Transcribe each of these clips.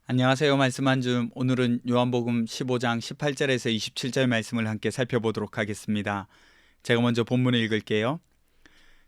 안녕하세요. 말씀 한 줌. 오늘은 요한복음 15장 18절에서 27절 말씀을 함께 살펴보도록 하겠습니다. 제가 먼저 본문을 읽을게요.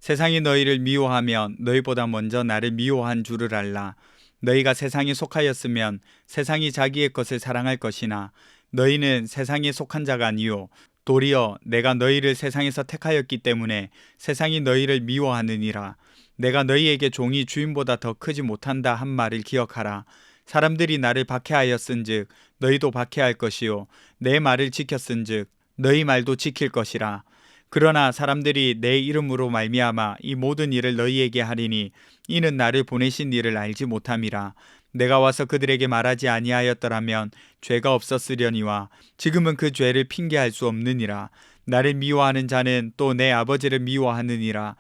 세상이 너희를 미워하면 너희보다 먼저 나를 미워한 줄을 알라. 너희가 세상에 속하였으면 세상이 자기의 것을 사랑할 것이나 너희는 세상에 속한 자가 아니요 도리어 내가 너희를 세상에서 택하였기 때문에 세상이 너희를 미워하느니라. 내가 너희에게 종이 주인보다 더 크지 못한다 한 말을 기억하라. 사람들이 나를 박해하였은즉 너희도 박해할 것이요 내 말을 지켰은즉 너희 말도 지킬 것이라. 그러나 사람들이 내 이름으로 말미암아 이 모든 일을 너희에게 하리니 이는 나를 보내신 이를 알지 못함이라. 내가 와서 그들에게 말하지 아니하였더라면 죄가 없었으려니와 지금은 그 죄를 핑계할 수 없느니라. 나를 미워하는 자는 또 내 아버지를 미워하느니라.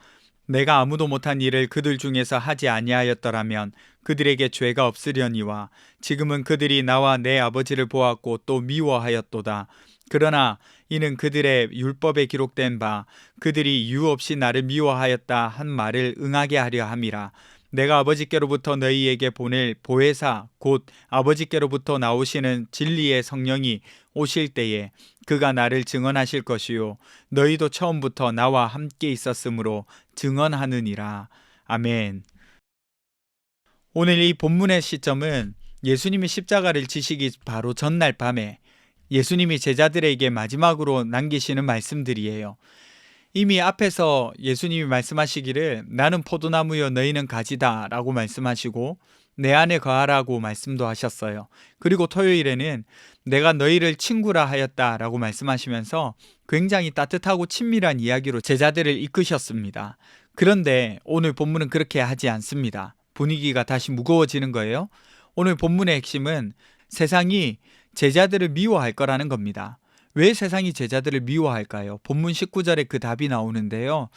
내가 아무도 못한 일을 그들 중에서 하지 아니하였더라면 그들에게 죄가 없으려니와 지금은 그들이 나와 내 아버지를 보았고 또 미워하였도다. 그러나 이는 그들의 율법에 기록된 바 그들이 이유 없이 나를 미워하였다 한 말을 응하게 하려 함이라. 내가 아버지께로부터 너희에게 보낼 보혜사 곧 아버지께로부터 나오시는 진리의 성령이 오실 때에 그가 나를 증언하실 것이요 너희도 처음부터 나와 함께 있었으므로 증언하느니라. 아멘. 오늘 이 본문의 시점은 예수님이 십자가를 지시기 바로 전날 밤에 예수님이 제자들에게 마지막으로 남기시는 말씀들이에요. 이미 앞에서 예수님이 말씀하시기를 나는 포도나무여 너희는 가지다 라고 말씀하시고 내 안에 거하라고 말씀도 하셨어요. 그리고 토요일에는 내가 너희를 친구라 하였다 라고 말씀하시면서 굉장히 따뜻하고 친밀한 이야기로 제자들을 이끄셨습니다. 그런데 오늘 본문은 그렇게 하지 않습니다. 분위기가 다시 무거워지는 거예요. 오늘 본문의 핵심은 세상이 제자들을 미워할 거라는 겁니다. 왜 세상이 제자들을 미워할까요? 본문 19절에 그 답이 나오는데요.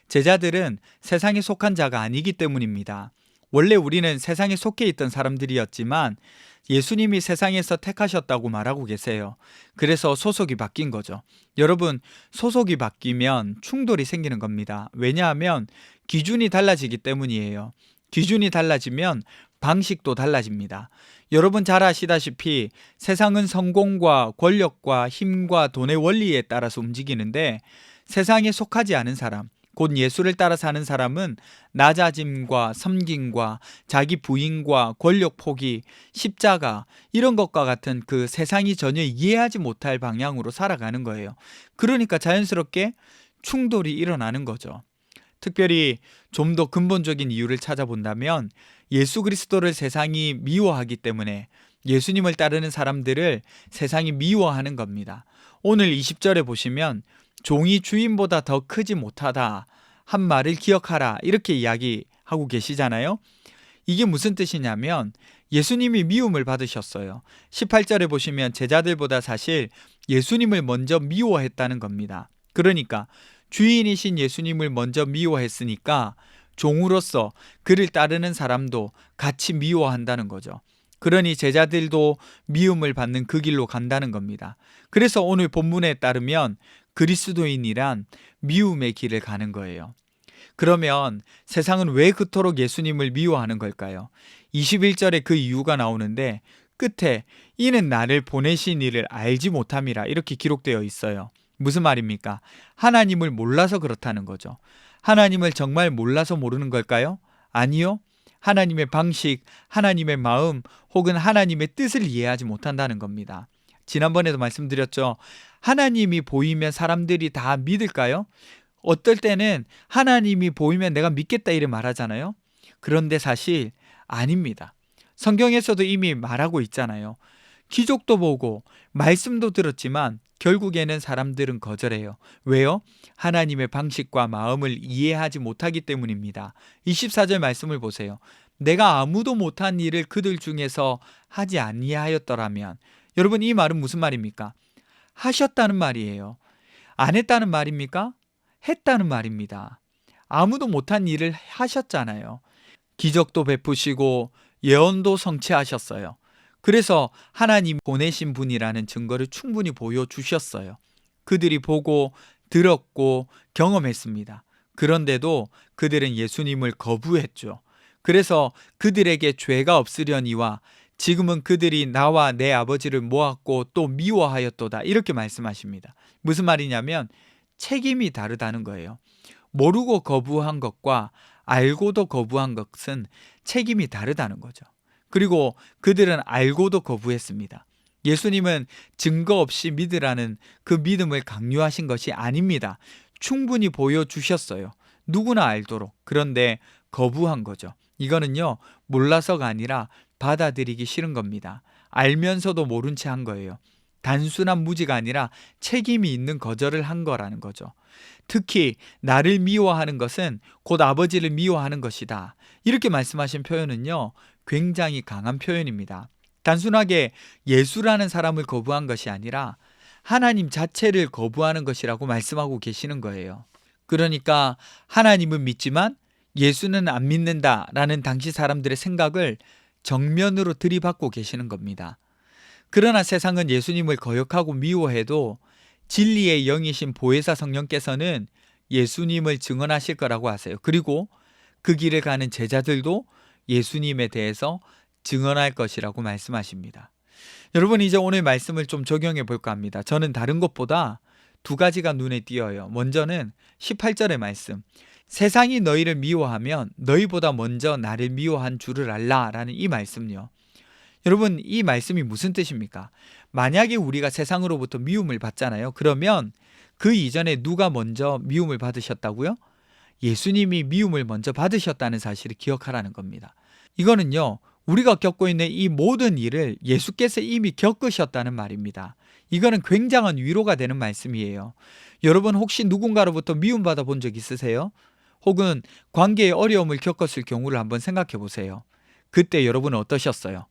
제자들은 세상에 속한 자가 아니기 때문입니다. 원래 우리는 세상에 속해 있던 사람들이었지만 예수님이 세상에서 택하셨다고 말하고 계세요. 그래서 소속이 바뀐 거죠. 여러분, 소속이 바뀌면 충돌이 생기는 겁니다. 왜냐하면 기준이 달라지기 때문이에요. 기준이 달라지면 방식도 달라집니다. 여러분 잘 아시다시피 세상은 성공과 권력과 힘과 돈의 원리에 따라서 움직이는데 세상에 속하지 않은 사람, 곧 예수를 따라 사는 사람은 낮아짐과 섬김과 자기 부인과 권력 포기, 십자가 이런 것과 같은 그 세상이 전혀 이해하지 못할 방향으로 살아가는 거예요. 그러니까 자연스럽게 충돌이 일어나는 거죠. 특별히 좀 더 근본적인 이유를 찾아본다면 예수 그리스도를 세상이 미워하기 때문에 예수님을 따르는 사람들을 세상이 미워하는 겁니다. 오늘 20절에 보시면 종이 주인보다 더 크지 못하다 한 말을 기억하라 이렇게 이야기하고 계시잖아요. 이게 무슨 뜻이냐면 예수님이 미움을 받으셨어요. 18절에 보시면 제자들보다 사실 예수님을 먼저 미워했다는 겁니다. 그러니까 주인이신 예수님을 먼저 미워했으니까 종으로서 그를 따르는 사람도 같이 미워한다는 거죠. 그러니 제자들도 미움을 받는 그 길로 간다는 겁니다. 그래서 오늘 본문에 따르면 그리스도인이란 미움의 길을 가는 거예요. 그러면 세상은 왜 그토록 예수님을 미워하는 걸까요? 21절에 그 이유가 나오는데 끝에 이는 나를 보내신 이를 알지 못함이라 이렇게 기록되어 있어요. 무슨 말입니까? 하나님을 몰라서 그렇다는 거죠. 하나님을 정말 몰라서 모르는 걸까요? 아니요. 하나님의 방식, 하나님의 마음 혹은 하나님의 뜻을 이해하지 못한다는 겁니다. 지난번에도 말씀드렸죠. 하나님이 보이면 사람들이 다 믿을까요? 어떨 때는 하나님이 보이면 내가 믿겠다 이렇게 말하잖아요. 그런데 사실 아닙니다. 성경에서도 이미 말하고 있잖아요. 기적도 보고 말씀도 들었지만 결국에는 사람들은 거절해요. 왜요? 하나님의 방식과 마음을 이해하지 못하기 때문입니다. 24절 말씀을 보세요. 내가 아무도 못한 일을 그들 중에서 하지 아니하였더라면 여러분 이 말은 무슨 말입니까? 하셨다는 말이에요. 안 했다는 말입니까? 했다는 말입니다. 아무도 못한 일을 하셨잖아요. 기적도 베푸시고 예언도 성취하셨어요. 그래서 하나님 보내신 분이라는 증거를 충분히 보여주셨어요. 그들이 보고 들었고 경험했습니다. 그런데도 그들은 예수님을 거부했죠. 그래서 그들에게 죄가 없으려니와 지금은 그들이 나와 내 아버지를 모았고 또 미워하였도다. 이렇게 말씀하십니다. 무슨 말이냐면 책임이 다르다는 거예요. 모르고 거부한 것과 알고도 거부한 것은 책임이 다르다는 거죠. 그리고 그들은 알고도 거부했습니다. 예수님은 증거 없이 믿으라는 그 믿음을 강요하신 것이 아닙니다. 충분히 보여주셨어요. 누구나 알도록. 그런데 거부한 거죠. 이거는요, 몰라서가 아니라 받아들이기 싫은 겁니다. 알면서도 모른 채 한 거예요. 단순한 무지가 아니라 책임이 있는 거절을 한 거라는 거죠. 특히 나를 미워하는 것은 곧 아버지를 미워하는 것이다. 이렇게 말씀하신 표현은요, 굉장히 강한 표현입니다. 단순하게 예수라는 사람을 거부한 것이 아니라 하나님 자체를 거부하는 것이라고 말씀하고 계시는 거예요. 그러니까 하나님은 믿지만 예수는 안 믿는다라는 당시 사람들의 생각을 정면으로 들이받고 계시는 겁니다. 그러나 세상은 예수님을 거역하고 미워해도 진리의 영이신 보혜사 성령께서는 예수님을 증언하실 거라고 하세요. 그리고 그 길을 가는 제자들도 예수님에 대해서 증언할 것이라고 말씀하십니다. 여러분, 이제 오늘 말씀을 좀 적용해 볼까 합니다. 저는 다른 것보다 두 가지가 눈에 띄어요. 먼저는 18절의 말씀. 세상이 너희를 미워하면 너희보다 먼저 나를 미워한 줄을 알라 라는 이 말씀요. 여러분, 이 말씀이 무슨 뜻입니까? 만약에 우리가 세상으로부터 미움을 받잖아요. 그러면 그 이전에 누가 먼저 미움을 받으셨다고요? 예수님이 미움을 먼저 받으셨다는 사실을 기억하라는 겁니다. 이거는요, 우리가 겪고 있는 이 모든 일을 예수께서 이미 겪으셨다는 말입니다. 이거는 굉장한 위로가 되는 말씀이에요. 여러분, 혹시 누군가로부터 미움받아 본 적 있으세요? 혹은 관계의 어려움을 겪었을 경우를 한번 생각해 보세요. 그때 여러분은 어떠셨어요?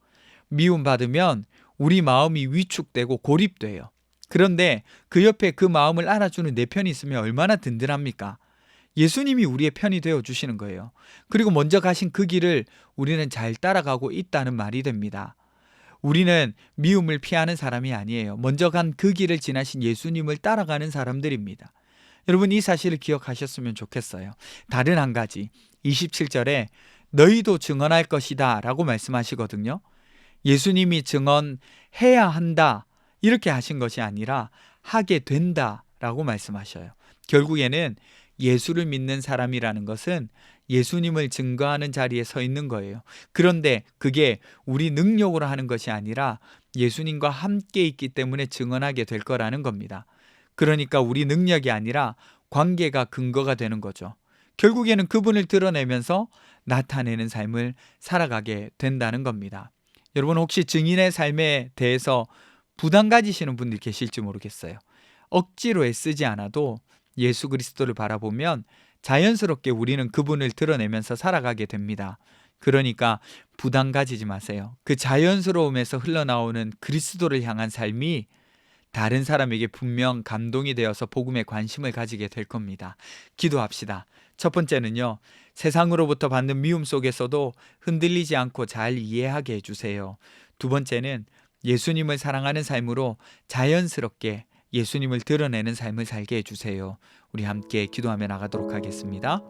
미움받으면 우리 마음이 위축되고 고립돼요. 그런데 그 옆에 그 마음을 알아주는 내 편이 있으면 얼마나 든든합니까? 예수님이 우리의 편이 되어 주시는 거예요. 그리고 먼저 가신 그 길을 우리는 잘 따라가고 있다는 말이 됩니다. 우리는 미움을 피하는 사람이 아니에요. 먼저 간 그 길을 지나신 예수님을 따라가는 사람들입니다. 여러분, 이 사실을 기억하셨으면 좋겠어요. 다른 한 가지, 27절에 너희도 증언할 것이다 라고 말씀하시거든요. 예수님이 증언해야 한다 이렇게 하신 것이 아니라 하게 된다 라고 말씀하셔요. 결국에는 예수를 믿는 사람이라는 것은 예수님을 증거하는 자리에 서 있는 거예요. 그런데 그게 우리 능력으로 하는 것이 아니라 예수님과 함께 있기 때문에 증언하게 될 거라는 겁니다. 그러니까 우리 능력이 아니라 관계가 근거가 되는 거죠. 결국에는 그분을 드러내면서 나타내는 삶을 살아가게 된다는 겁니다. 여러분, 혹시 증인의 삶에 대해서 부담 가지시는 분들 계실지 모르겠어요. 억지로 애쓰지 않아도 예수 그리스도를 바라보면 자연스럽게 우리는 그분을 드러내면서 살아가게 됩니다. 그러니까 부담 가지지 마세요. 그 자연스러움에서 흘러나오는 그리스도를 향한 삶이 다른 사람에게 분명 감동이 되어서 복음에 관심을 가지게 될 겁니다. 기도합시다. 첫 번째는요, 세상으로부터 받는 미움 속에서도 흔들리지 않고 잘 이해하게 해주세요. 두 번째는 예수님을 사랑하는 삶으로 자연스럽게 예수님을 드러내는 삶을 살게 해주세요. 우리 함께 기도하며 나가도록 하겠습니다.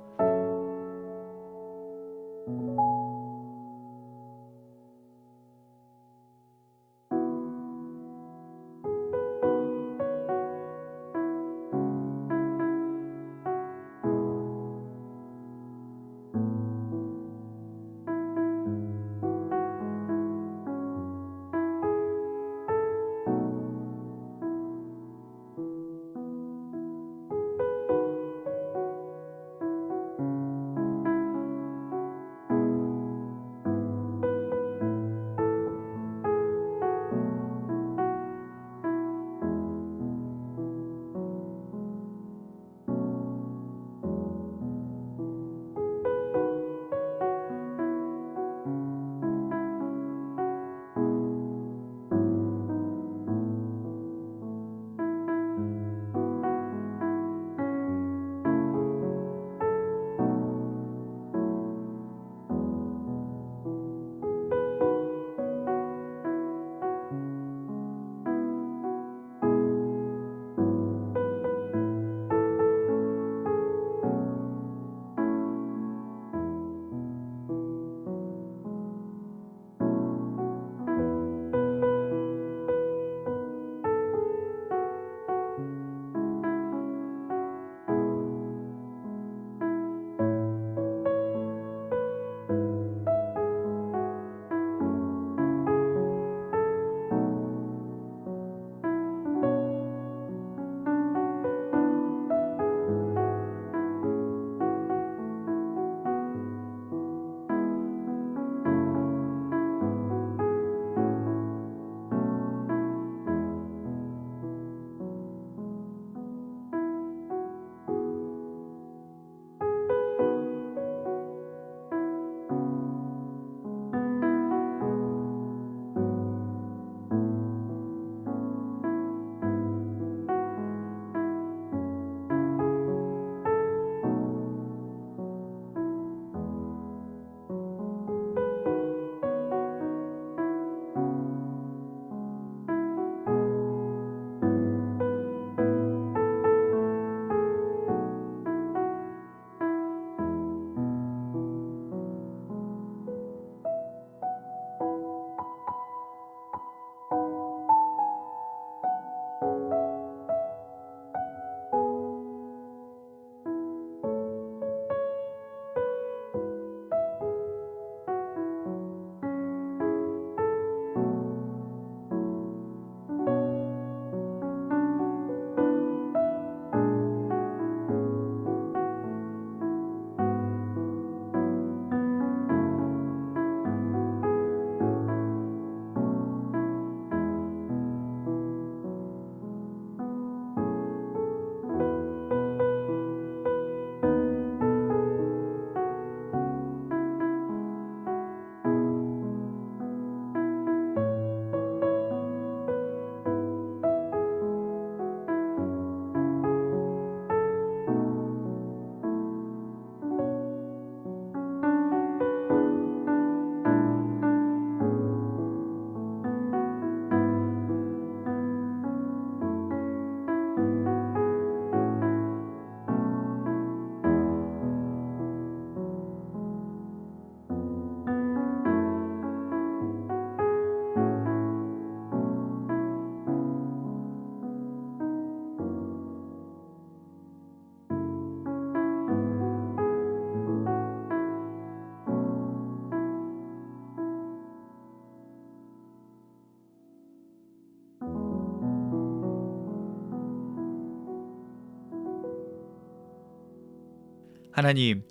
하나님,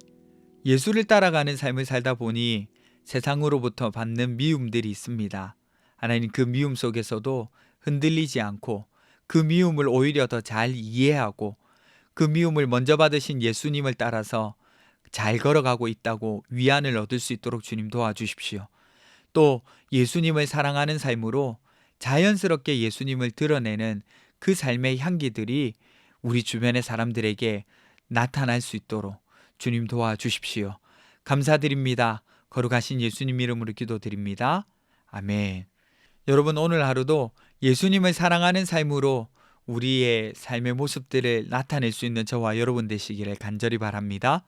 예수를 따라가는 삶을 살다 보니 세상으로부터 받는 미움들이 있습니다. 하나님, 그 미움 속에서도 흔들리지 않고 그 미움을 오히려 더 잘 이해하고 그 미움을 먼저 받으신 예수님을 따라서 잘 걸어가고 있다고 위안을 얻을 수 있도록 주님 도와주십시오. 또 예수님을 사랑하는 삶으로 자연스럽게 예수님을 드러내는 그 삶의 향기들이 우리 주변의 사람들에게 나타날 수 있도록 주님 도와주십시오. 감사드립니다. 거룩하신 예수님 이름으로 기도드립니다. 아멘. 여러분, 오늘 하루도 예수님을 사랑하는 삶으로 우리의 삶의 모습들을 나타낼 수 있는 저와 여러분 되시기를 간절히 바랍니다.